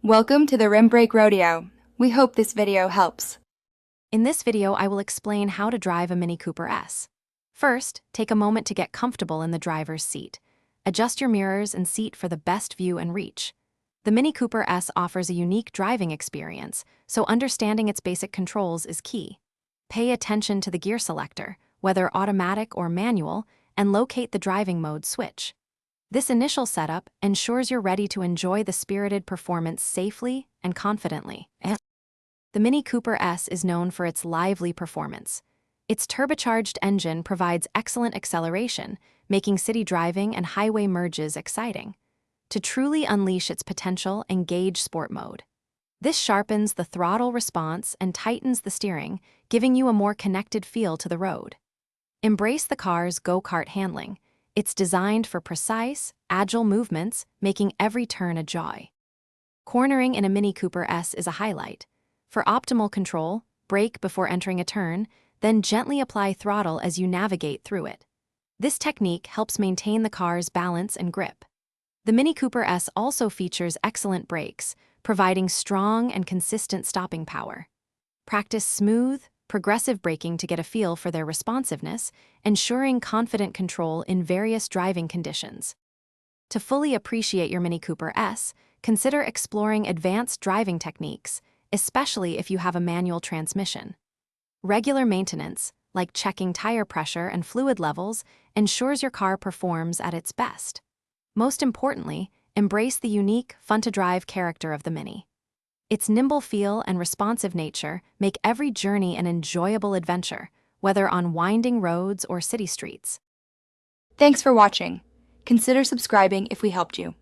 Welcome to the Rim Brake Rodeo. We hope this video helps. In this video, I will explain how to drive a Mini Cooper S. First, take a moment to get comfortable in the driver's seat. Adjust your mirrors and seat for the best view and reach. The Mini Cooper S offers a unique driving experience, so understanding its basic controls is key. Pay attention to the gear selector, whether automatic or manual, and locate the driving mode switch. This initial setup ensures you're ready to enjoy the spirited performance safely and confidently. The Mini Cooper S is known for its lively performance. Its turbocharged engine provides excellent acceleration, making city driving and highway merges exciting. To truly unleash its potential, engage Sport Mode. This sharpens the throttle response and tightens the steering, giving you a more connected feel to the road. Embrace the car's go-kart handling. It's designed for precise, agile movements, making every turn a joy. Cornering in a Mini Cooper S is a highlight. For optimal control, brake before entering a turn, then gently apply throttle as you navigate through it. This technique helps maintain the car's balance and grip. The Mini Cooper S also features excellent brakes, providing strong and consistent stopping power. Practice smooth, progressive braking to get a feel for their responsiveness, ensuring confident control in various driving conditions. To fully appreciate your Mini Cooper S, consider exploring advanced driving techniques, especially if you have a manual transmission. Regular maintenance, like checking tire pressure and fluid levels, ensures your car performs at its best. Most importantly, embrace the unique, fun-to-drive character of the Mini. Its nimble feel and responsive nature make every journey an enjoyable adventure, whether on winding roads or city streets. Thanks for watching. Consider subscribing if we helped you.